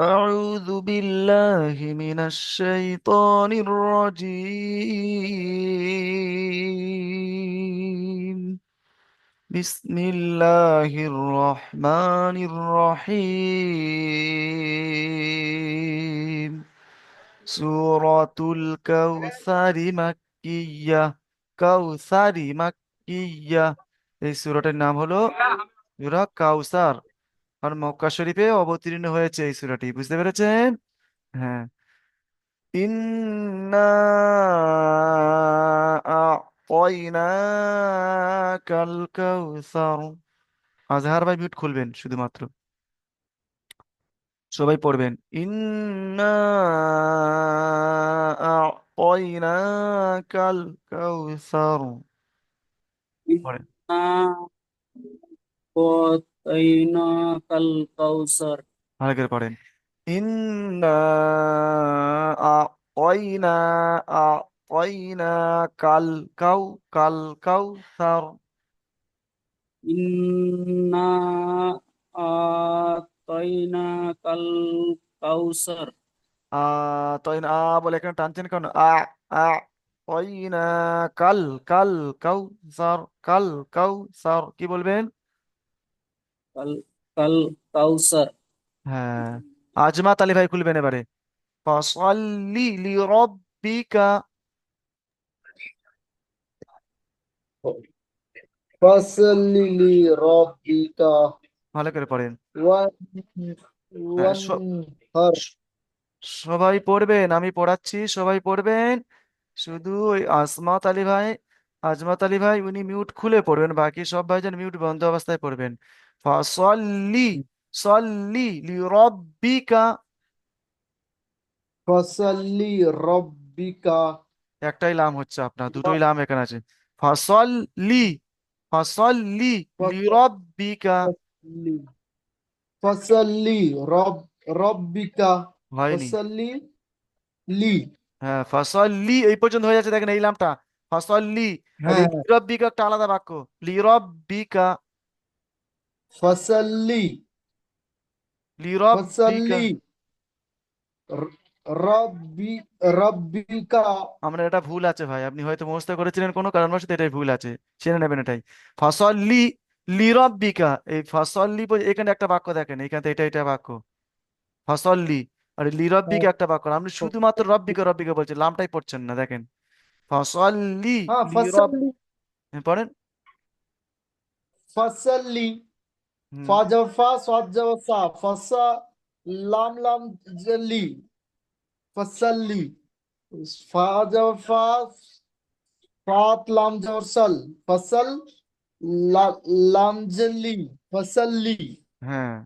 أعوذ بالله من الشيطان الرجيم. بسم الله الرحمن الرحيم. سورة الكوثر مكية। কাউসারি মাক্কিয়া। এই সূরাটার নাম হলো সূরা কাউসার। আর মক্কা শরীফে অবতীর্ণ হয়েছে এই সূরাটি, বুঝতে পেরেছেন? হ্যাঁ। ইন্না আ'তাইনাকাল কাউসার। আজহার ভাই মিউট খুলবেন শুধুমাত্র, সবাই পড়বেন। ইন্না আ'তাইনাকাল কাউসার। পড়েন, إنا أعطيناك الكوثر. ভালো করে পড়েন। ইন্না আ'তাইনা আ'তাইনাকাল কাল কাউসার। إنا أعطيناك الكوثر. তয়ন বলে এখানে টানছেন কেন? আ তয়না কাল কাল কাউসার। কাল কাউসার কি বলবেন? كال كالكوثر. হ্যাঁ। আজমাত আলী ভাই খুলবেন এবারে। ফসল্লি লিরব্বিকা। فصل لربك ভালো করে পড়েন। وان- হ্যাঁ, وانهر স- সবাই পড়বেন, আমি পড়াচ্ছি, সবাই পড়বেন। শুধু ওই আজমাত আলী ভাই উনি মিউট খুলে পড়বেন, বাকি সব ভাইজান মিউট বন্ধ অবস্থায় পড়বেন। ফসল্লি সল্লি লিরব্বিকা। فصل لربك একটাই লাম হচ্ছে আপনার, দুটোই লাম এখানে আছে। ফসল্লি ফসল্লি فصل লিরব্বিকা। فصل ربك হয়নি। فصل لي হ্যাঁ, ফসল্লি এই পর্যন্ত হয়ে যাচ্ছে, দেখেন এই লামটা ফসল্লি। আর এই হ্যাঁ লিরব্বিকা একটা আলাদা বাক্য। লিরব্বিকা فصل লিরব্বিকা। فصل ربي ربك আমরা এটা ভুল আছে ভাই, আপনি হয়তো মুখস্থ করেছিলেন কোনো কারণবশত, এটাই ভুল আছে, জেনে নেবেন এটাই। ফসল্লি লিরব্বিকা, এই ফসল্লি এখানে একটা বাক্য দেখেন, এখানে এটা এটা বাক্য ফসল্লি। আর লিরব্বিকা একটা বাক্য, আপনি শুধুমাত্র রব্বিকা রব্বিকা বলছেন, লামটাই পড়ছেন না, দেখেন। ফসল্লি हाँ লিরব। হ্যাঁ, পড়েন। फसल হুম। फाजफा स्वाजफा फसा लाम लाम जली फसली फाजफा फात लाम जरसल फसल लाम जली फसली হ্যাঁ,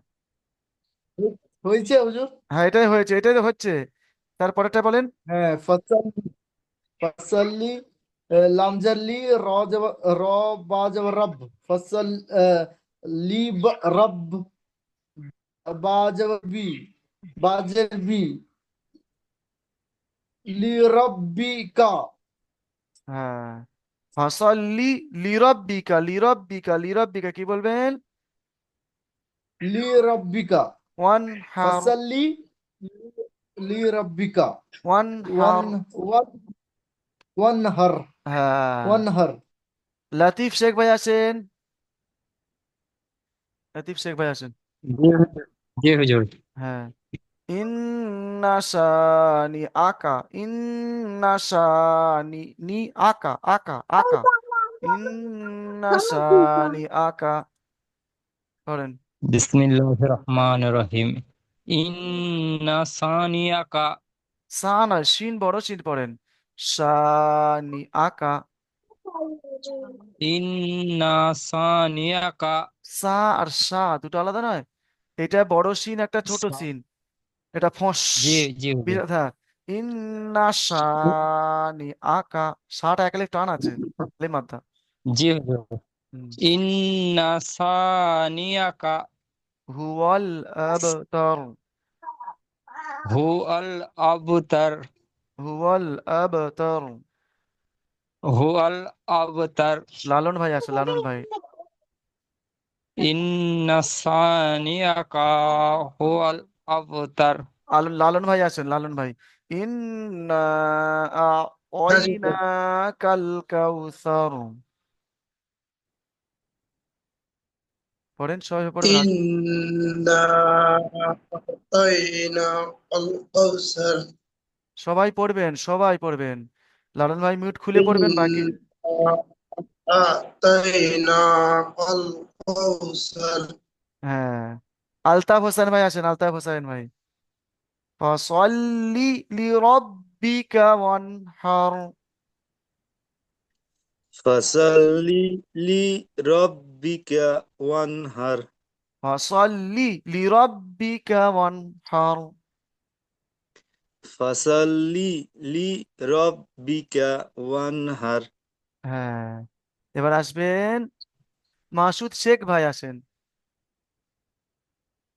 হয়েছে হুজুর? হ্যাঁ, এটাই হয়েছে, এটাই তো হচ্ছে। তারপরেরটা বলেন। হ্যাঁ ফসলি ফসলি লাম জলি র বাজব রব ফসল লি রব বাজব বি বাজব বি লিরব্বিকা হ্যাঁ, ফসল্লি লিরব্বিকা লিরব্বিকা লিরব্বিকা কি বলবেন? লিরব্বিকা ওয়ান হার। ফাসাল্লি লিরব্বিকা ওয়ান ওয়ান হার। ওয়ান ওয়ানহার হ্যাঁ। ওয়ানহার লতিফ শেখ ভাই আসেন। লতিফ শেখ ভাই আসেন। জি হুজুর। জি হুজুর। হ্যাঁ। ইন্নাশানি আকা ইন্নাশানি নি আকা আকা আকা ইন্নাশানি আকা। করেন। বিসমিল্লাহির রহমানির রহিম। ইন্না সানিয়াকা। সা নয়, শিন বড় শিন পড়েন। শানি আকা। ইন্না সানিয়াকা। সা আর সা দুটো আলাদা নয়, এটা বড় সিন একটা ছোট সিন, এটা ফস। জি জি হুজুর। বিরাট, হ্যাঁ। ইন্না শানি আকা। সাটা একালে টান আছে, মাথা। জি হুজুর। হুম। ইন্না সানিয়াকা হুয়াল আবতার। হু আল আবতার। হুয়াল আবতার। হু আল আবতার। লালন ভাই আছে, লালন ভাই। ইন্না সানিয়াকা হু আল আবতার। লালন ভাই আছেন, লালন ভাই। ইন্না হ্যাঁ জি স্যার। আ'তাইনাকাল কাউসার। পড়েন, সবাই পড়বেন। إنا أعطيناك الكوثر সবাই পড়বেন, সবাই পড়বেন। লালন ভাই মিউট খুলে পড়বেন, বাকি। إنا أعطيناك الكوثر হ্যাঁ, আলতাফ হোসেন ভাই আছেন, আলতাফ হোসেন ভাই। ফাসাল্লি লিরাব্বিকা ওয়ানহার। فصل لربك وانهر ফাসাল্লি লিরাব্বিকা ওয়ানহার। فصل لربك وانهر হ্যাঁ, এবার আসবেন মাসুদ শেখ ভাই আসেন।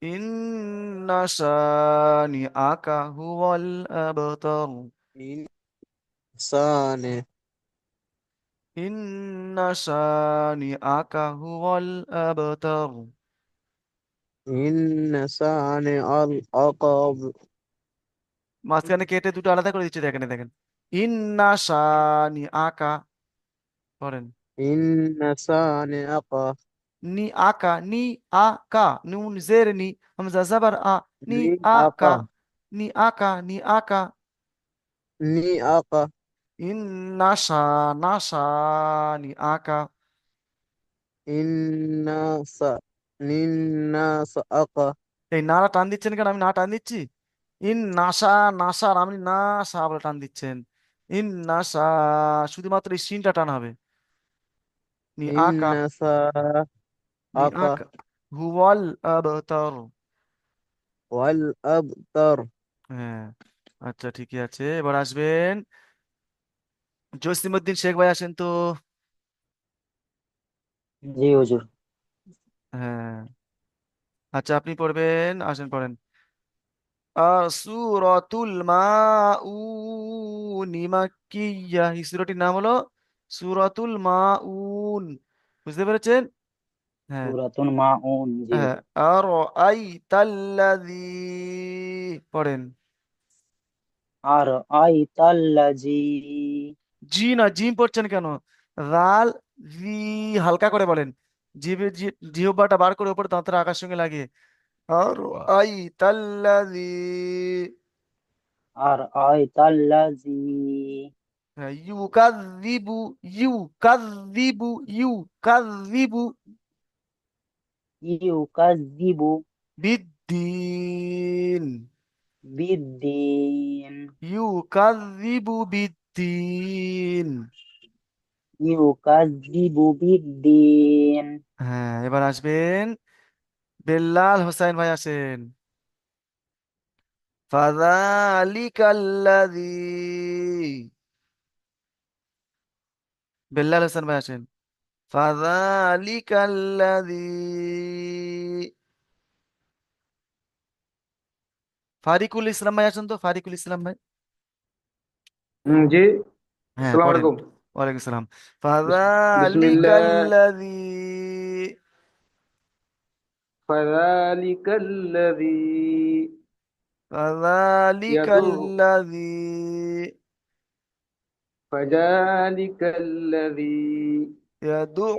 ইন্না শানিআকা হুয়াল আবতার। إنسان ইন্না শানিআকা হুয়াল আবতার। إنسان العقب মাঝখানে কেটে দুটো আলাদা করে দিচ্ছি, দেখেন দেখেন। ইন্না শানিআকা, পড়েন। إنسان أقى নি আকা, নি আকা, নুন জের নি, হামজা জবর আ, নি لي আকা, أقى নি আকা, নি আকা। ني أقى ইন্না শানিআকা। الناس الناس أقى এই নারা টান দিচ্ছেন কেন? আমি না টান দিচ্ছি। ইন নাসা, নাসার আপনি নাসা বলে টান দিচ্ছেন। ইন নাসা, শুধুমাত্র এই সিনটা টান হবে। নি আকা, الناس নি أقى আকা হুয়াল আবতার। والأبتر হ্যাঁ, আচ্ছা ঠিকই আছে। এবার আসবেন জসিমউদ্দিন শেখ ভাই, আসেন তো। জি হুজুর। হ্যাঁ, আচ্ছা আপনি পড়বেন, আসেন পড়েন। সূরাতুল মাউন মাক্কিয়াহ। এই সূরাটির নাম হলো সূরাতুল মাউন। বুঝতে পেরেছেন? হ্যাঁ। সূরাতুন মাউন, জি হ্যাঁ, হুজুর। আর আই তাল্লাযী, পড়েন। আর আইতাল্লাজি। জি না, জিম পড়ছেন কেন? রাল জি, হালকা করে বলেন। জিভে জিহ্বাটা বার করে উপরে দাঁতের আকাশের সঙ্গে লাগিয়ে। আর আই তাল্লাযী। আর আইতাল্লাজি হ্যাঁ, ইউকাযযিবু, ইউকাযযিবু, ইউকাযযিবু ইউকাযযিবু বিদ্দীন। বিদ্দীন। ইউকাযযিবু বিদ্দীন। ইউকাযযিবু বিদ্দীন। হ্যাঁ, এবার আসবেন বেল্লাল হোসাইন ভাই, আসেন। ফাযালিকাল্লাযী, বেল্লাল হোসেন ভাই আসেন। ফাযালিকাল্লাযী, ফারিকুল ইসলাম ভাই আসেন তো, ফারিকুল ইসলাম ভাই। জি। হ্যাঁ, আসসালামু পড়েন। আলাইকুম। ওয়ালাইকুম সালাম। বিসমিল্লাহ। ফাযালিকাল্লাযী, ফাযালিকাল্লাযী ইয়াদু ফাযালিকাল্লাযী, ফাযালিকাল্লাযী ইয়াদু,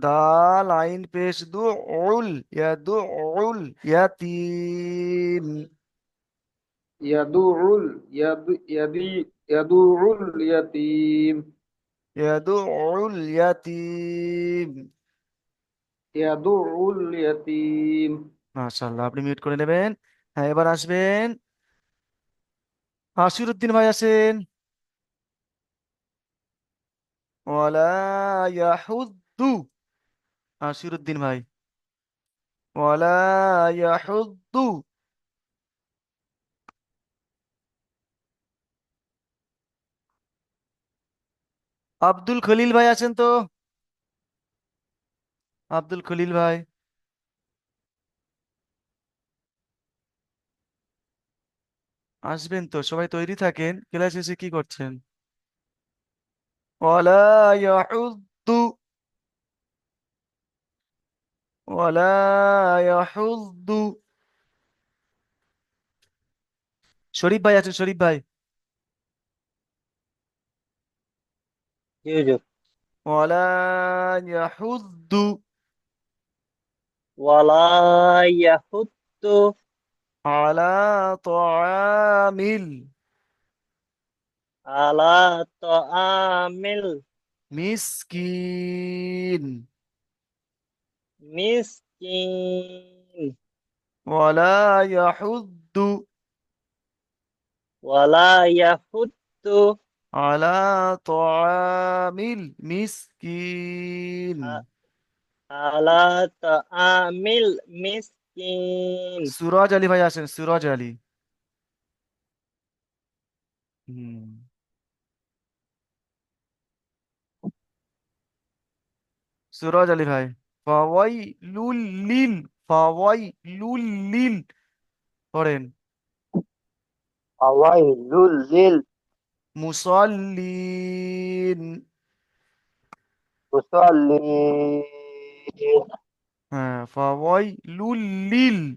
দাল আইন পেশ দুউল, ইয়াদুউল ইয়াতীম, ইয়াদুউল ইয়াদুউল ইয়াতীম ইয়াদুউল ইয়াতীম। ইয়াদুউল ইয়াতীম। মাশাআল্লাহ, আপনি মিউট করে নেবেন। হ্যাঁ, এবার আসবেন আশিরুদ্দিন ভাই, আসেন। ওয়ালা ইয়াহুদ্দু, আশিরুদ্দিন ভাই। ওয়ালা ইয়াহুদ্দু। আব্দুল খলিল ভাই আছেন তো, আব্দুল খলিল ভাই। আসবেন তো, সবাই তৈরি থাকেন। ক্লাস এসে কি করছেন? ওয়ালা ইয়াহুদ্দু, ওয়ালা ইয়াহুদ্দু। শরীফ ভাই আছেন, শরীফ ভাই। জি হুজুর। ওয়ালা ইয়াহুদ্দু ওয়ালা ইয়াহুদ্দু আলা তাআমিল আলা তাআমিল মিসকিন মিসকিন ওয়ালা ইয়াহুদ্দু ওয়ালা ইয়াহুদ্দু আলা তাআমিল মিসকিন। আলা তাআমিল মিসকিন। সুরজ আলী ভাই আসেন, সুরজ আলী। হুম, সুরজ আলী ভাই। ফাওয়াইলুল লিল, ফাওয়াইলুল লিল পড়েন। ফাওয়াইলুল লিল মুসাল্লিন, মুসাল্লিন হ্যাঁ ফাওয়াইলুল লিল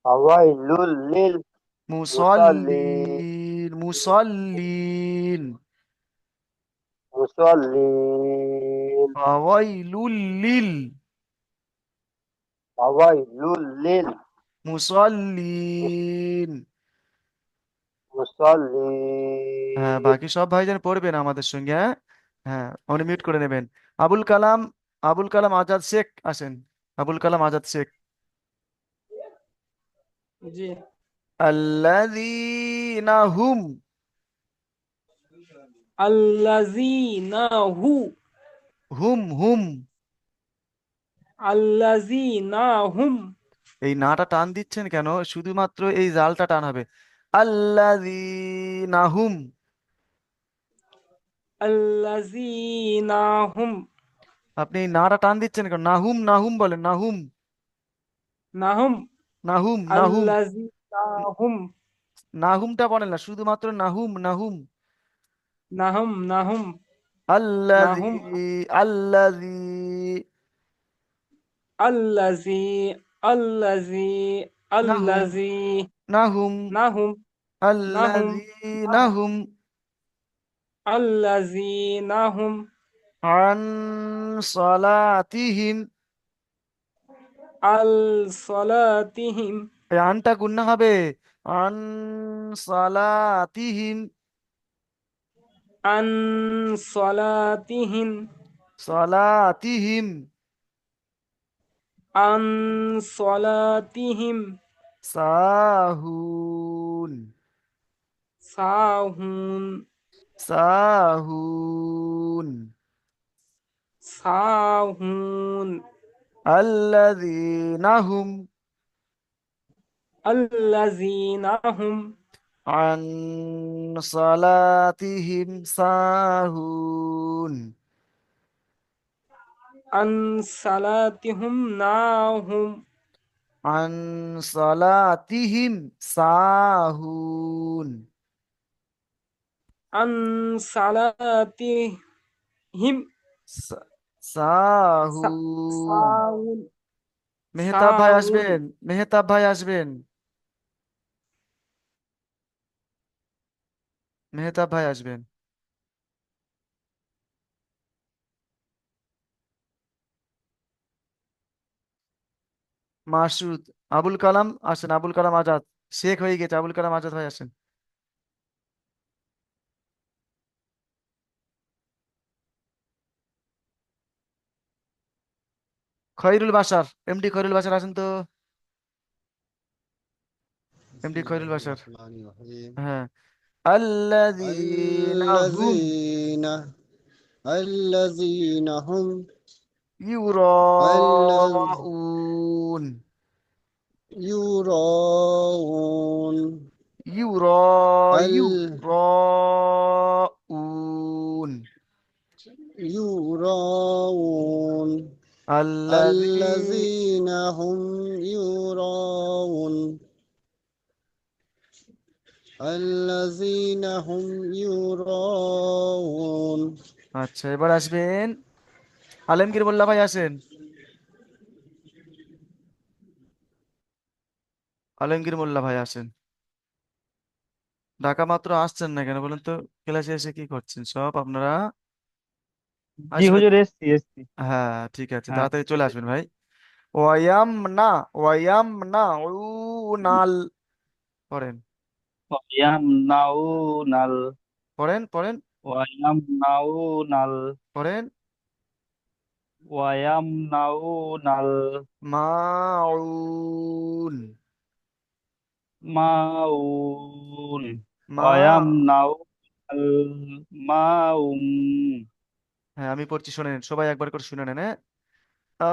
ফাওয়াইলুল লিল মুসাল্লিন মুসাল্লিন, মুসাল্লিন মুসাল্লিন ফাওয়াইলুল লিল ফাওয়াইলুল লিল মুসাল্লিন। হ্যাঁ মুসাল্লিন। বাকি সব ভাইজান পড়বেন আমাদের সঙ্গে, হ্যাঁ। হ্যাঁ উনি মিউট করে নেবেন। আবুল কালাম, আবুল কালাম আজাদ শেখ আসেন, আবুল কালাম আজাদ শেখ। জি। আল্লাযীনা হুম, আল্লাযীনা হু হুম হুম, আল্লাযীনা হুম এই নাটা টান দিচ্ছেন কেন? শুধুমাত্র এই জালটা টান হবে। আল্লাযীনা হুম, আল্লাযীনা হুম আপনি এই নাটা টান দিচ্ছেন কেন? নাহুম, নাহুম বলেন, নাহুম, নাহুম নাহুম, নাহুম। আল্লাযীনা হুম নাহুমটা বলেন না, শুধুমাত্র নাহুম, নাহুম। নাহুম নাহুম আল্লাযী, নাহুম আল্লাযী, আল্লাযী আল্লাযী নাহুম, আল্লাযী নাহুম, নাহুম নাহুম আল্লাযীনাহুম আল্লাযীনাহুম আন সালাতিহিম, আল সালাতিহিম এই আনটা গুণনা হবে। আন সালাতিহিম, আন সালাতিহিম সালাতিহিম আন সালাতিহিম সাহুন, সাহুন সাহুন সাহুন আল্লাযীনাহুম আল্লাযীনাহুম আন সালাতিহিম সাহুন। আন সালাতিহুম নাহুম আন সালাতিহিম সাহুন। আন সালাতিহিম সা- সা- সাহুন। সাউন মেহতাব ভাই সাউন আসবেন, মেহতাব ভাই আসবেন, মেহতাব ভাই আসবেন। মাসুদ, আবুল কালাম আসেন, আবুল কালাম আজাদ শেখ হয়ে গেছে, আবুল কালাম আজাদ ভাই আসেন। খয়রুল বাশার, এমডি খয়রুল বাশার আসেন তো, এমডি খয়রুল বাশার। হ্যাঁ আল্লাযীনা হুম الذين الذين هم الذين ইউরাউন, يراءون ইউরা, ال ইউরাউন يراءون আল্লাযী الذين هم يراءون الذين هم يراءون আচ্ছা এবার আসবেন আলমগীর মোল্লা ভাই আসেন, আলমগীর মোল্লা ভাই আসেন। ঢাকা মাত্র আসছেন না কেন বলুন তো? ক্লাসে এসে কি করছেন সব আপনারা? জি আসবে হুজুর, তো? এসছি এসছি। হ্যাঁ ঠিক আছে, হ্যাঁ। তাড়াতাড়ি চলে আসবেন ভাই। ওয়ায়াম না, ওয়ায়াম না নাল, পড়েন ওয়ায়ামনাউনাল পড়েন পড়েন ওয়ায়ামনাউনাল পড়েন। ওয়ায়ামনাউনাল মাউন, মাউন মা, ওয়ায়ামনাউনাল মাউন। হ্যাঁ আমি পড়ছি শোনেন, সবাই একবার করে শুনে নেন, হ্যাঁ।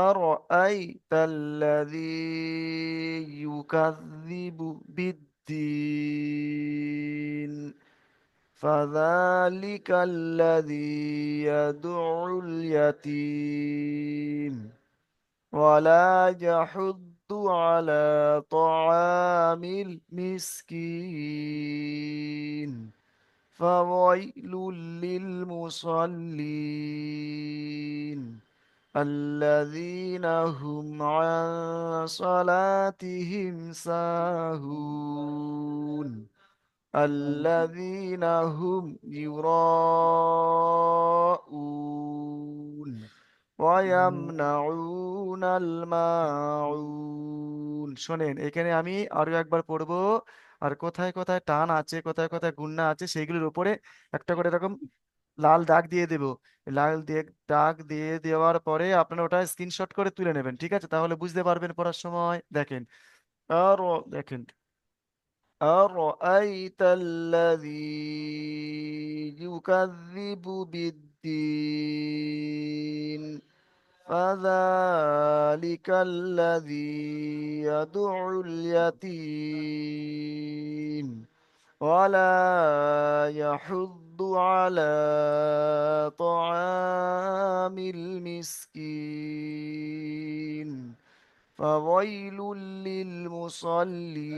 أرأيت الذي يكذب بالدين فذلك الذي يدعو اليتيم ولا يحض على طعام المسكين فويل للمصلين الذين هم عن صلاتهم ساهون الذين هم يراءون ويمنعون الماعون। শোনেন, এখানে আমি আরো একবার পড়বো, আর কোথায় কোথায় টান আছে কোথায় কোথায় গুণনা আছে সেইগুলোর উপরে একটা করে এরকম লাল দাগ দিয়ে দেবো। লাল দিয়ে দাগ দিয়ে দেওয়ার পরে আপনারা ওটা স্ক্রিনশট করে তুলে নেবেন, ঠিক আছে? তাহলে বুঝতে পারবেন পড়ার সময়। দেখেন, আর দেখেন, أرأيت الذي يكذب بالدين فذلك الذي يدعو اليتيم ولا يحض على طعام المسكين فويل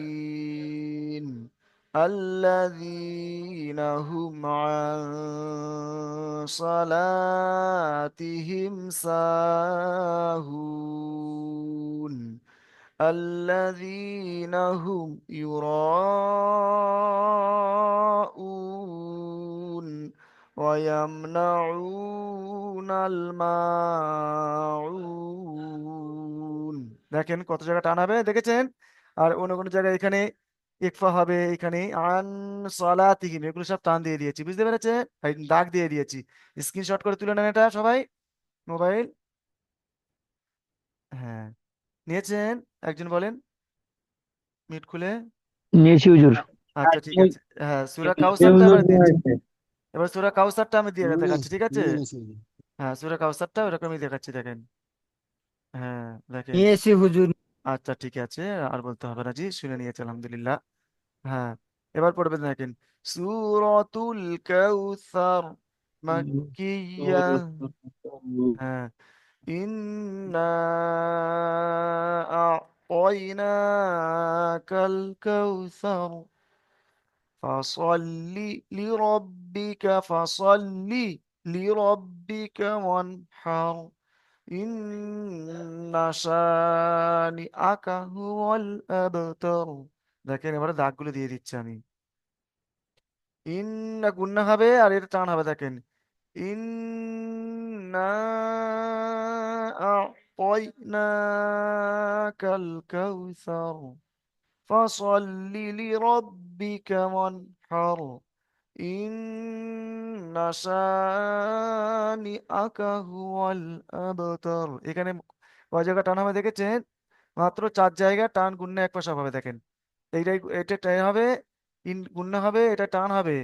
للمصلين الذين هم عن صلاتهم ساهون الذين هم يراءون ويمنعون الماعون। দেখেন কত জায়গা টান হবে, দেখেছেন? আর অন্য কোনো জায়গায় এখানে ইকফা হবে, এখানে আন সালাতিহিম, এগুলো সব টান দিয়ে দিয়েছি, বুঝতে পেরেছেন? এই দাগ দিয়ে দিয়েছি। স্ক্রিনশট করে তুলে নেন এটা সবাই, মোবাইল। হ্যাঁ, নিয়েছেন? একজন বলেন মিট খুলে। নিয়েছি হুজুর। আচ্ছা ঠিক আছে। হ্যাঁ, সূরা জি কাউসারটা হুজুর, এবার নিয়ে দিচ্ছি। আসছে। এবার সূরা কাউসারটা আমি দিয়ে নিয়ে দেখাচ্ছি, ঠিক আছে? নিয়ে এসে হ্যাঁ, সূরা কাউসারটা ওরকমই দেখাচ্ছি, দেখেন। হ্যাঁ দেখেন। নিয়েছি হুজুর। আচ্ছা ঠিক আছে, আর বলতে হবে না, জি শুনে নিয়েছি আলহামদুলিল্লাহ। হ্যাঁ, এবার পড়বেন, দেখেন, সূরাতুল কাউসার মাক্কিয়া। হ্যাঁ, ইন্না আ'তাইনাকাল কাউসার ফাসাল্লি লিরাব্বিকা ওয়ানহার ইন্না শানিআকা হুয়াল আবতার। দেখেন, এবারে দাগগুলো দিয়ে দিচ্ছি আমি। ইন্না গুন্না হবে আর এটা টান হবে, দেখেন, ইন্না আ'তাইনাকাল কাউসার ফাসাল্লি লিরাব্বিকা ওয়ানহার ইন্না শানিআকা হুয়াল আবতার। এখানে কয় জায়গা টান হবে দেখেছেন? মাত্র 4 জায়গা টান, গুণনা এক পাশা হবে, দেখেন। এইটাই, এটা টান হবে, গুণনা হবে, এটা টান হবে।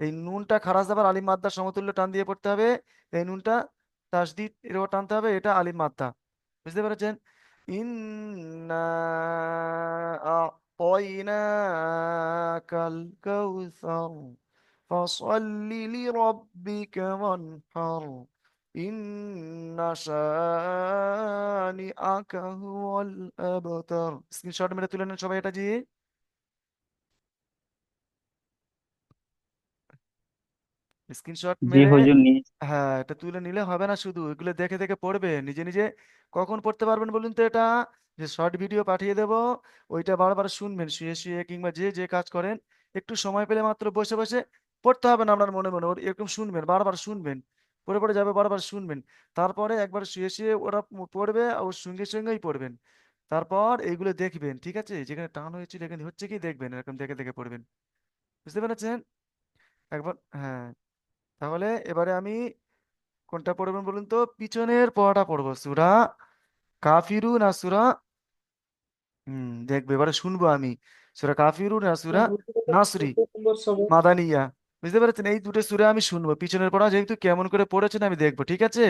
এই নুনটা খারাজ দাবার আলিম মাদ্দা সমতুল্য টান দিয়ে পড়তে হবে। এই নুনটা তাসদিদ এর উপর টানতে হবে, এটা আলিম মাদ্দা। বুঝতে পেরেছেন? ইন্না আ'তাইনাকাল কাউসার ফাসাল্লি লিরাব্বিকা ওয়ানহার ইন্না শানিআকা হুয়াল আবতার। স্ক্রিনশট মেরে তুলে নেন সবাই এটা, জি। স্ক্রিনশট জি মেরে, হুজুর, নিয়েছি। হ্যাঁ এটা তুলে নিলে হবে না, শুধু এগুলো দেখে দেখে পড়বে নিজে নিজে। কখন পড়তে পারবেন বলুন তো এটা? যে শর্ট ভিডিও পাঠিয়ে দেব, ওইটা বারবার শুনবেন শুয়ে শুয়ে, কিংবা যে যে কাজ করেন একটু সময় পেলে মাত্র বসে বসে পড়তে হবে না আপনার মনে মনে, ওর এরকম শুনবেন, বারবার শুনবেন, পড়ে পড়ে যাবে, বারবার শুনবেন। তারপরে একবার শুয়ে শুয়ে ওরা পড়বে, ওর সঙ্গে সঙ্গেই পড়বেন। তারপর এইগুলো দেখবেন, ঠিক আছে, যেখানে টান হয়েছিল এখানে হচ্ছে কি দেখবেন, এরকম দেখে দেখে পড়বেন। বুঝতে পেরেছেন? একবার, হ্যাঁ। তাহলে এবারে আমি কোনটা পড়বেন বলুন তো, পিছনের পড়াটা পড়বো, সূরা কাফিরুন না সূরা, দেখবে এবারে শুনবো আমি, সূরা কাফিরুন না সূরা নাসরি, মাদানিয়া। বুঝতে পেরেছেন? এই দুটো সূরা আমি শুনবো, পিছনের পড়া যেহেতু কেমন করে পড়েছেন আমি দেখবো, ঠিক আছে।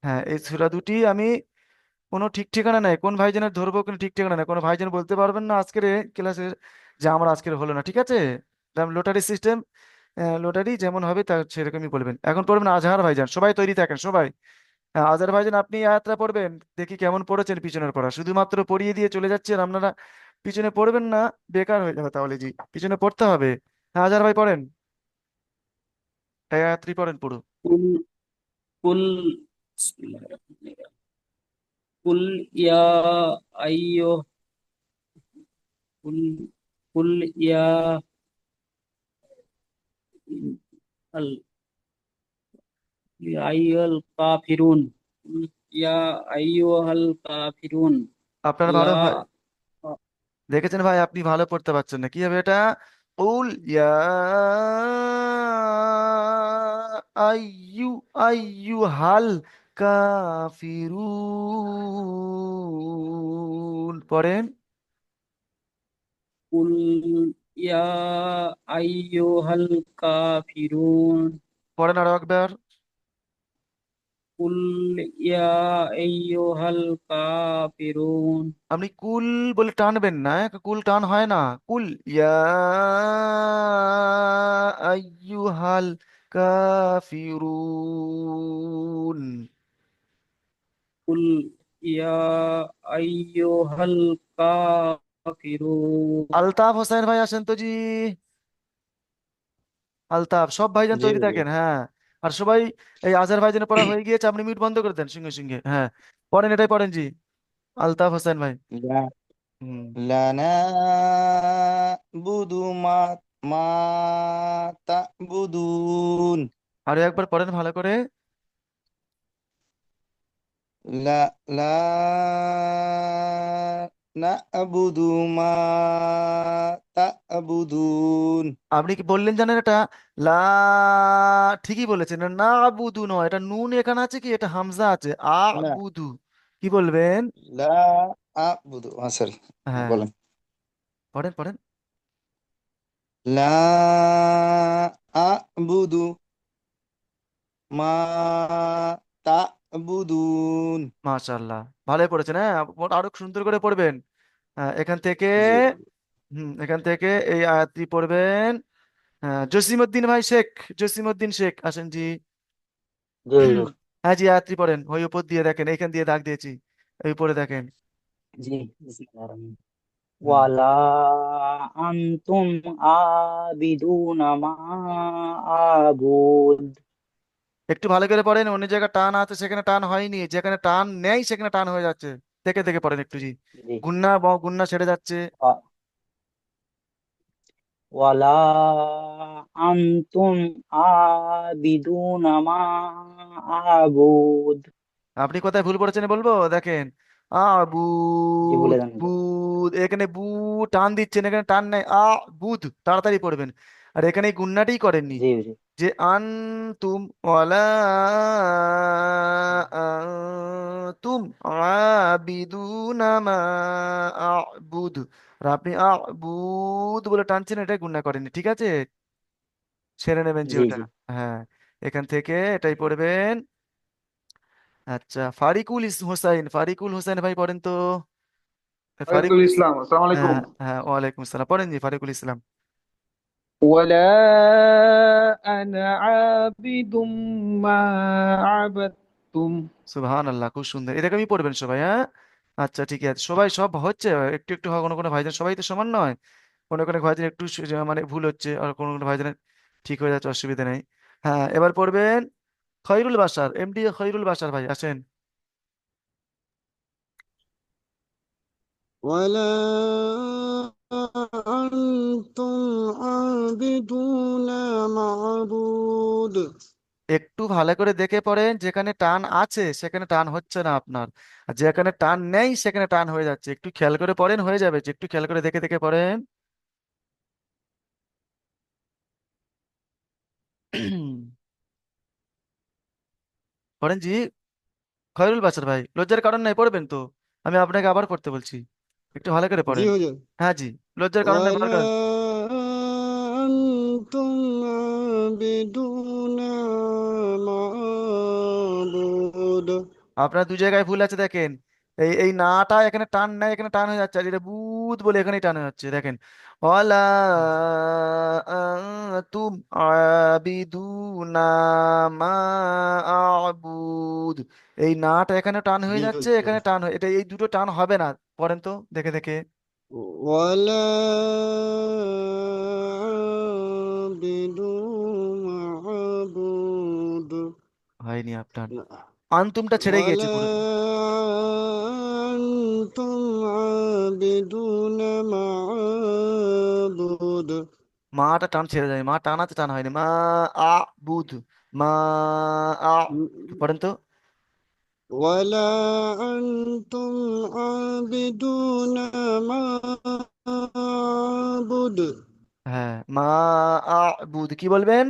হ্যাঁ, এই সূরা দুটি আমি, কোনো ঠিক ঠিকানা নাই কোন ভাইজানের ধরবো, কোনো ঠিক ঠিকানা নাই, কোনো ভাইজান বলতে পারবেন না আজকের ক্লাসের যে আমার আজকের হলো না, ঠিক আছে। লোটারি সিস্টেম, লোটারি যেমন হবে তা সেরকমই বলবেন। এখন পড়বেন আজহার ভাইজান, সবাই তৈরি থাকেন সবাই। হ্যাঁ, আজহার ভাইজান আপনি এই আয়াতটা পড়বেন, দেখি কেমন পড়েছেন পিছনের পড়া, শুধুমাত্র পড়িয়ে দিয়ে চলে যাচ্ছেন আপনারা, পিছনে পড়বেন না, বেকার হয়ে যাবে তাহলে জি, পিছনে পড়তে হবে। হ্যাঁ আজহার ভাই পড়েন, এই আয়াতটি পড়েন পুরো। কুল কুল কুল ইয়া আইয়ো কুল কুল ইয়া আল ইয়া আইয়ুল কাফিরুন কুল ইয়া আইয়ুহাল কাফিরুন আপনার লা ভালো ভাই, দেখেছেন ভাই আপনি ভালো পড়তে পারছেন না, কি হবে এটা? উল ইয়া আইয়ু আইয়ুহাল কাফিরুন, পড়েন। কুল ইয়া আইয়ুহাল কাফিরুন পড়েন আরো একবার। কুল ইয়া আইয়ুহাল কাফিরুন আপনি কুল বলে টানবেন না, কুল টান হয় না, কুল ইয়া আইয়ুহাল কাফিরুন। কুল ইয়া আইয়ুহাল কাফিরুন আলতাফ হোসেন ভাই আসেন তো জি, আলতাফ, সব ভাইজান জি তৈরি হুজুর। থাকেন, হ্যাঁ। আর সবাই, এই আজহার ভাইজানের পড়া হয়ে গিয়েছে, আপনি মিউট বন্ধ করে দেন সঙ্গে সঙ্গে, হ্যাঁ। পড়েন, এটাই পড়েন জি, আলতাফ হোসেন ভাই। লা হুম। লা না'বুদু মা তা'বুদুন। আরো একবার পড়েন ভালো করে। লা লা না'বুদু মা তা'বুদুন। আপনি কি বললেন জানেন এটা, লা, ঠিকই বলেছেন, না বুধু নয়, এটা নুন এখানে আছে কি, এটা হামজা আছে, আ না, বুধু, কি বলবেন? লা আ'বুদু, হ্যাঁ সরি, হ্যাঁ, বলেন। পড়েন পড়েন। লা আ'বুদু মা তা'বুদুন। মাশাআল্লাহ, ভালোই পড়েছেন, হ্যাঁ। আরো সুন্দর করে পড়বেন। হ্যাঁ, এখান থেকে, জি হুজুর। এখান থেকে এই আয়াতটি পড়বেন। হ্যাঁ, জসিমউদ্দিন ভাই শেখ, জসিমউদ্দিন শেখ আসেন জি। জি হুজুর। হ্যাঁ জি, আয়াতটি পড়েন, ওই উপর দিয়ে দেখেন, এইখান দিয়ে দাগ দিয়েছি, এই উপরে দেখেন। জি বিসমিল্লাহির রহমানির রহিম। হুম। ওয়ালা আনতুম আবিদুনা মা আবুদ একটু ভালো করে পড়েন, অন্য জায়গায় টান আছে সেখানে টান হয়নি, যেখানে টান নেই সেখানে টান হয়ে যাচ্ছে, দেখে দেখে পড়েন একটু জি। জি গুন্না গুন্না ছেড়ে যাচ্ছে। ওয়া- ওয়ালা আনতুম আবিদুনা মা আবুদ আপনি কোথায় ভুল করেছেন বলবো, দেখেন, জি বলে বুধ দেন হুজুর। বুধ, এখানে বু টান দিচ্ছেন, এখানে টান নাই, বুধ, তাড়াতাড়ি পড়বেন। আর এখানে এই গুন্নাটাই করেননি, জি হুজুর। যে আনতুম, ওয়ালা আনতুম আবিদুনা মা আবুদ, আর আপনি আবুদ বলে টানছেন, এটাই গুন্না করেননি, ঠিক আছে, ছেড়ে নেবেন জি জি ওটা। জি হ্যাঁ, এখান থেকে এটাই পড়বেন। আচ্ছা, হোসাইন, ফারিকুল হোসেন ভাই পড়েন তো, ওয়ালাইকুম ফারিকুল ইসলাম, আসসালামু আলাইকুম। হ্যাঁ হ্যাঁ, ওয়ালাইকুম আসসালাম, পড়েন জি ফারিকুল ইসলাম। ওয়ালা আনা আবিদুম মা আবাদতুম। সুবহান আল্লাহ, খুব সুন্দর, এরকমই পড়বেন সবাই, হ্যাঁ। আচ্ছা ঠিক আছে, সবাই সব হচ্ছে, একটু একটু হয়, কোনো কোনো ভাইজান সবাই তো সমান নয়, কোনো কোনো ভাইজান একটু মানে ভুল হচ্ছে, আর কোনো কোনো ভাইজানের ঠিক হয়ে যাচ্ছে, অসুবিধা নেই। হ্যাঁ, এবার পড়বেন খৈরুল বাশার, এমডি খৈরুল বাশার ভাই আসেন। ولا أنتم عابدون معبود একটু ভালো করে দেখে পড়েন, যেখানে টান আছে সেখানে টান হচ্ছে না আপনার, আর যেখানে টান নেই সেখানে টান হয়ে যাচ্ছে। একটু খেয়াল করে পড়েন, হয়ে যাবে। যে একটু খেয়াল করে দেখে দেখে পড়েন। পড়েন জি। খয়রুল বাচার ভাই, লজ্জার কারণ নাই, পড়বেন তো। আমি আপনাকে আবার পড়তে বলছি, একটু ভালো করে জি পড়েন। হুজুর হ্যাঁ জি, লজ্জার কারণ নাই, ولا পড়ার কারণ। أنتم عابدون معبود আপনার দু জায়গায় ভুল আছে দেখেন। এই নাটা এখানে টান নাই, এখানে টান হয়ে যাচ্ছে, আর এটা বুধ বলে এখানেই টান হয়ে যাচ্ছে দেখেন। ওয়ালা তুম আবিদুনা মা আবুদ, এই নাটা এখানে টান হয়ে জি যাচ্ছে, হুজুর এখানে টান হয়ে, এটা এই দুটো টান হবে না। পড়েন তো দেখে দেখে। ولا عابدون معبود হয়নি আপনার, আনতুমটা ছেড়ে গিয়েছে ولا পুরো। أنتم عابدون معبود মাটা টান ছেড়ে যায়, মা টান আছে, টান হয়নি। মা আ বুধ, মা আ, পড়েন তো। ولا أنتم عابدون ما أعبد হ্যাঁ, মা আ বুধ কি বলবেন?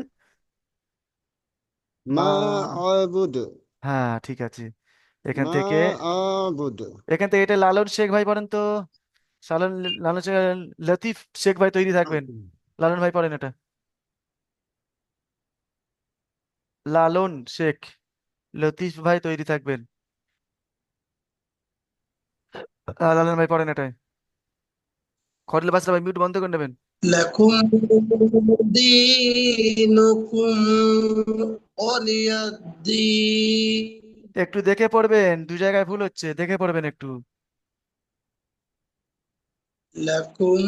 মা, ما أعبد হ্যাঁ ঠিক আছে। এখান ما থেকে, أعبد এখান থেকে এটা লালন শেখ ভাই পড়েন তো। লালন, লালন শেখ, লতিফ শেখ ভাই তৈরি থাকবেন। লালন ভাই পড়েন এটা। লালন শেখ, লতিফ ভাই তৈরি থাকবেন। লালন ভাই পড়েন এটাই। খরলে বাসরা ভাই মিউট বন্ধ করে নেবেন। لكم دينكم ولي الدين একটু দেখে পড়বেন, দু জায়গায় ভুল হচ্ছে, দেখে পড়বেন একটু। لكم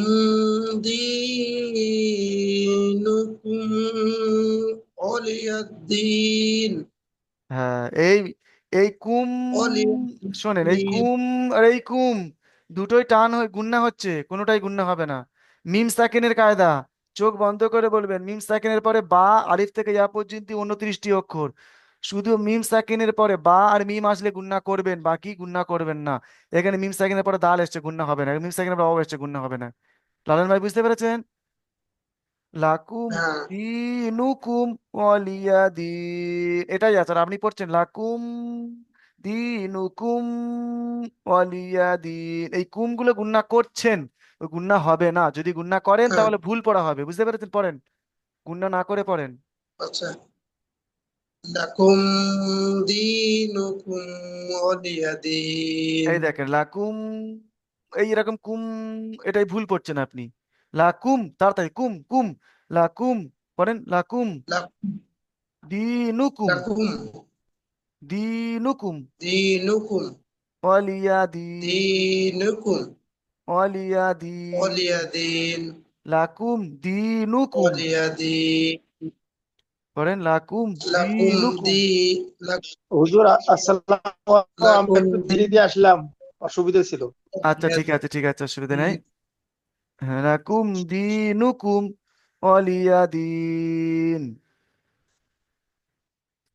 دينكم ولي الدين হ্যাঁ, এই এই কুম, ولي শোনেন, এই الدين কুম আর এই কুম দুটোই টান হয়ে গুন্না হচ্ছে, কোনোটাই গুন্না হবে না। মিম সাকিনের কায়দা, চোখ বন্ধ করে বলবেন। মিম সাকিনের পরে বা, আলিফ থেকে ইয়া পর্যন্ত 29টি অক্ষর, শুধু মিম সাকিনের পরে বা আর মিম আসলে গুন্না করবেন, বাকি গুন্না করবেন না। এখানে মিম সাকিনের পরে দাল এসছে, গুন্না হবে না। মিম সাকিনের পরে অ এসছে, গুন্না হবে না। লালন ভাই বুঝতে পেরেছেন? লাকুম হ্যাঁ দিনুকুম ওয়ালিয়া দিন, এটাই আছে। আর আপনি পড়ছেন লাকুম দিনুকুম ওয়ালিয়া দিন, এই কুম গুলো গুন্না করছেন, ওই গুন্না হবে না। যদি গুন্না করেন হ্যাঁ তাহলে ভুল পড়া হবে, বুঝতে পেরেছেন? পড়েন, গুন্না না করে পড়েন। আচ্ছা لكم دينكم ولي دين এই দেখেন লাকুম, এই এরকম কুম, এটাই ভুল পড়ছেন আপনি। লাকুম, তাড়াতাড়ি কুম কুম, লাকুম, পড়েন লাকুম لكم দিনুকুম, لكم দিনুকুম دينكم ওয়ালিয়া দিন, دينكم ওয়ালিয়া দিন, ولي دين লাকুম দিনুকুম, ولي دين পড়েন লাকুম لكم দিনুকুম। دي لك- হুজুর আসসালামু আলাইকুম, আমরা لكم একটু دي দেরি দিয়ে আসলাম, অসুবিধা ছিল। আচ্ছা ঠিক আছে, ঠিক আছে, অসুবিধা নেই। হ্যাঁ, লাকুম দিনুকুম ওয়ালিয়া দিন।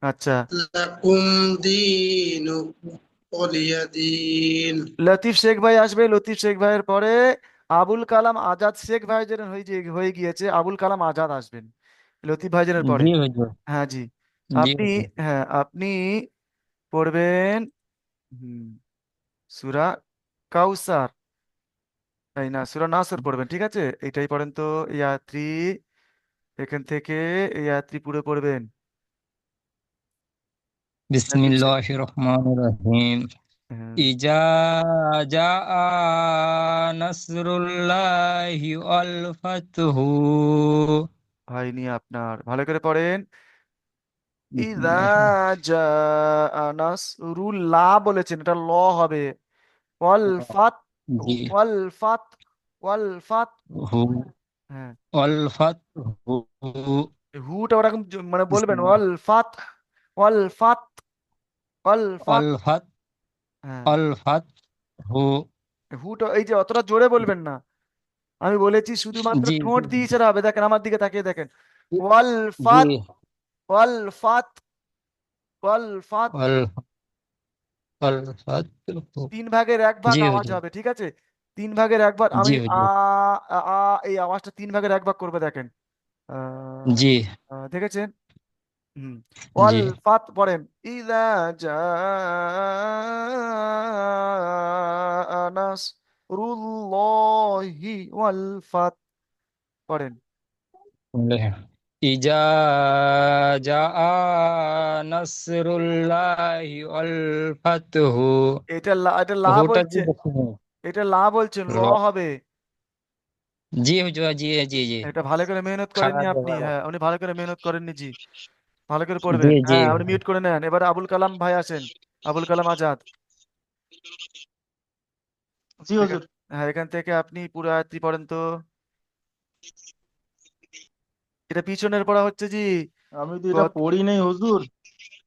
আচ্ছা, لكم دينكم ولي دين লতিফ শেখ ভাই আসবে। লতিফ শেখ ভাইয়ের পরে আবুল কালাম আজাদ শেখ ভাই যেন হয়ে গিয়েছে, আবুল কালাম আজাদ আসবেন লতিফ ভাইজানের পরে। জি হুজুর। হ্যাঁ জি। জি আপনি, হুজুর। হ্যাঁ আপনি পড়বেন হুম সূরা কাউসার, এই না সূরা নাসর পড়বেন, ঠিক আছে? এইটাই পড়েন তো। ইয়াত্রী, এখান থেকে ইয়াত্রী পুরো পড়বেন। লতিফ শেখ, বিসমিল্লাহির রহমানির রহিম। হ্যাঁ, ইজা জাআ নাসরুল্লাহি ওয়াল ফাতহু। হয়নি আপনার, ভালো করে পড়েন। ইদা বিসমিল্লাহির জাআ নাসরুল্লাহ বলেছেন, এটা ল হবে। ওয়াল ফাত, জি ওয়াল ফাত, ওয়াল ফাত, হু হ্যাঁ, ওয়াল ফাতহু। হুটা ওরকম মানে বলবেন বিসমিল্লাহ। ওয়াল ফাত, ওয়াল ফাত, ওয়াল ফাত, ওয়াল ফাত হ্যাঁ, ওয়াল ফাতহু। হুটা এই যে অতটা জোরে বলবেন না। আমি বলেছি শুধুমাত্র জি ঠোঁট জি দিয়ে ইশারা হবে, দেখেন আমার দিকে তাকিয়ে দেখেন। ওয়াল জি ফাত, ওয়াল ফাত, ওয়াল ফাত। ওয়াল ওয়াল ফাতহু। 3 ভাগের 1 ভাগ জি আওয়াজ হুজুর। হবে, ঠিক আছে? 3 ভাগের 1 ভাগ, জি আমি হুজুর। এই আওয়াজটা 3 ভাগের 1 ভাগ করবে, দেখেন। জি দেখেছেন? হুম। ওয়াল জি ফাত পড়েন। ইযা জা নাসরুল্লাহি ওয়াল ফাত পড়েন। বলে, ইজা জাআ নাসরুল্লাহি ওয়াল ফাতহু। এটা লা হুটা কি বলছে, দেখুন। এটা লা বলছে, ল ল। হবে। জি হুজুর, জি জি জি। এটা ভালো করে মেহনত খারাপ করেননি আপনি, ব্যাপার। হ্যাঁ উনি ভালো করে মেহনত করেননি জি। ভালো করে জি পড়বেন, জি হ্যাঁ আপনি মিউট করে নেন। এবার আবুল কালাম ভাই আসেন, আবুল কালাম আজাদ। জি এখান হুজুর। হ্যাঁ, এখান থেকে আপনি পুরো আয়াতটি পড়েন তো। এটা পিছনের পড়া হচ্ছে জি। আমি তো এটা গত পড়ি নাই হুজুর,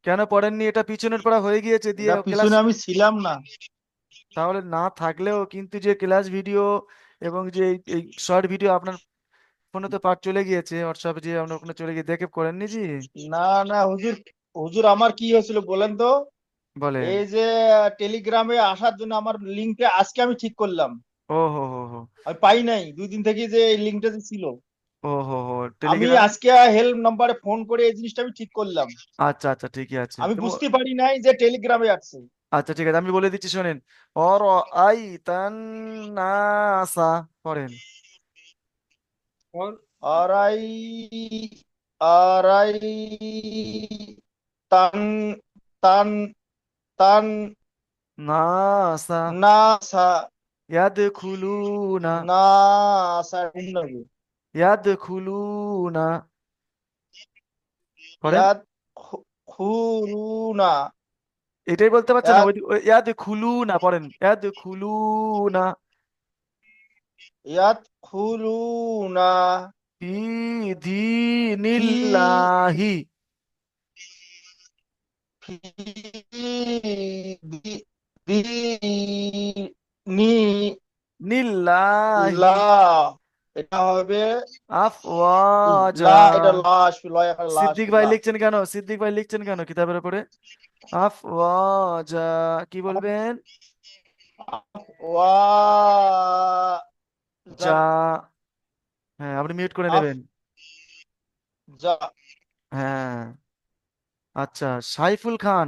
কেন পড়েননি? এটা পিছনের পড়া হয়ে গিয়েছে দিয়ে এটা ক্লাস। পিছনে আমি ছিলাম না। তাহলে না থাকলেও কিন্তু যে ক্লাস ভিডিও এবং যে এই শর্ট ভিডিও আপনার ফোনে তো পাঠ চলে গিয়েছে, হোয়াটসঅ্যাপে যে আপনার ওখানে চলে গিয়ে দেখে করেননি জি। না না হুজুর, হুজুর আমার কি হয়েছিল বলেন তো? বলেন। এই যে টেলিগ্রামে আসার জন্য আমার লিঙ্কটা আজকে আমি ঠিক করলাম, ও হো হো হো, আমি পাই নাই 2 দিন থেকে যে এই লিঙ্কটা যে ছিল। ও হো হো, আমি টেলিগ্রাম। আজকে হেল্প নাম্বারে ফোন করে এই জিনিসটা আমি ঠিক করলাম। আচ্ছা আচ্ছা, ঠিকই আছে আমি তো বুঝতে পারি নাই যে টেলিগ্রামে আসছে। আচ্ছা ঠিক আছে, আমি বলে দিচ্ছি শোনেন। অর আই তান নাসা পড়েন। और আরাই আরাই তান তান তান নাসা নাসা ইয়াদখুলুনা, নাসা নাকি ইয়াদখুলুনা পড়েন। ইয়াদ খুরুনা এটাই বলতে পারছেন না? ইয়াদ ইয়াদখুলুনা পড়েন, ইয়াদখুলুনা ইয়াদ খুলুনা ফি ফি দীনিল্লাহি, ফি দি নি নিল্লাহি লা, এটা হবে আফওয়াজা। লা, এটা লাশ লয় এখানে লাশ সিদ্দিক ভাই লা। লিখছেন কেন? সিদ্দিক ভাই লিখছেন কেন কিতাবের উপরে? আফওয়াজা কি বলবেন? ওয়া যা, জান হ্যাঁ আপনি মিউট করে আফ নেবেন। যা। হ্যাঁ আচ্ছা, সাইফুল খান,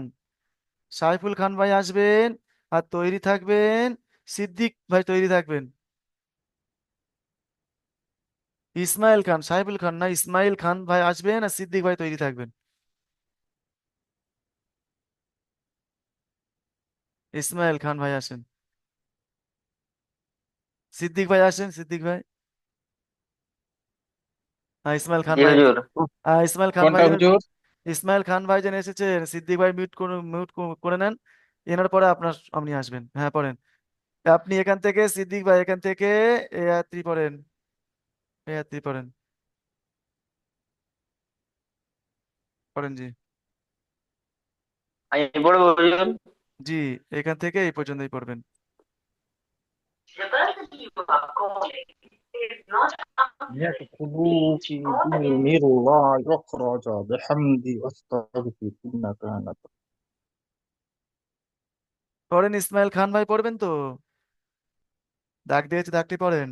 সাইফুল খান ভাই আসবেন আর তৈরি থাকবেন। সিদ্দিক ভাই তৈরি থাকবেন। ইসমাইল খান, সাইফুল খান না, ইসমাইল খান ভাই আসবেন আর সিদ্দিক ভাই তৈরি থাকবেন। ইসমাইল খান ভাই আসেন, সিদ্দিক ভাই আসেন, সিদ্দিক ভাই। হ্যাঁ ইসমাইল খান জি ভাই হুজুর। ইসমাইল খান ভাই কোনটা হুজুর? ইসমাইল খান ভাই যেন এসেছেন, সিদ্দিক ভাই মিউট করে নেন। এনার পরে আপনার আপনি আসবেন, হ্যাঁ পড়েন। আপনি এখান থেকে, সিদ্দিক ভাই এখান থেকে এ আয়াতটি পড়েন, এ আয়াতটি পড়েন, পড়েন জি। আমি পড়বো হুজুর। জি, এখান থেকে এই পর্যন্তই পড়বেন। يدخلوا في دين الله يخرج بحمدي واستغفر إنك أنت পড়েন ইসমাইল খান ভাই, পড়বেন তো? দাগ দিয়েছে, দাগটি পড়েন।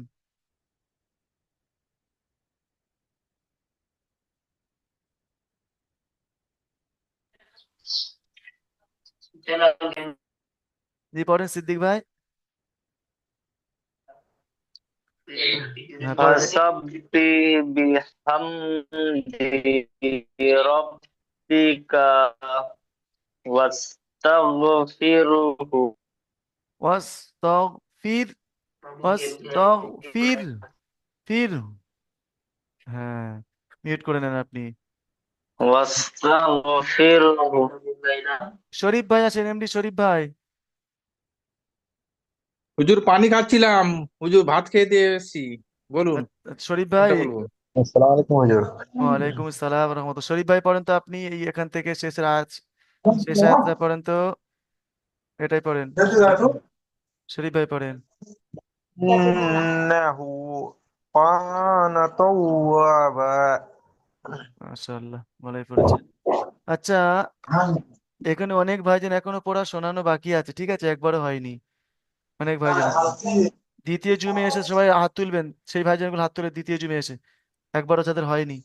জি পড়েন সিদ্দিক ভাই, হ্যাঁ পড়েন। ফাসাব্বি বিহামদি রাব্বিকা ওয়াস্তাগফিরহু। ওয়াস্তাগফির, ওয়াস্তাগফির, ফির, হ্যাঁ মিউট করে নেন আপনি। ওয়াস্তাগফিরহু। শরীফ ভাই আসেন, এমডি শরীফ ভাই। হুজুর পানি খাচ্ছিলাম, হুজুর ভাত খেয়ে দিয়ে এসেছি, বলুন শরীফ ভাই, কোনটা বলবো? আসসালামু আলাইকুম হুজুর। ওয়ালাইকুম আসসালাম রহমতুল্লাহ। শরীফ ভাই পড়েন তো আপনি, এই এখান থেকে শেষের আয়াত, শেষ আয়াতটা পড়েন তো, এটাই পড়েন। শরীফ ভাই, শরীফ ভাই পড়েন। إنه كان توابا মাশাআল্লাহ, ভালোই পড়েছে। আচ্ছা, এখানে অনেক ভাইজান এখনো পড়া শোনানো বাকি আছে, ঠিক আছে, একবারও হয়নি অনেক ভাইজানের। দ্বিতীয় জুমে এসে সবাই হাত তুলবেন, সেই ভাইজানগুলো হাত তুলে দ্বিতীয় জুমে এসে, একবারও যাদের হয়নি।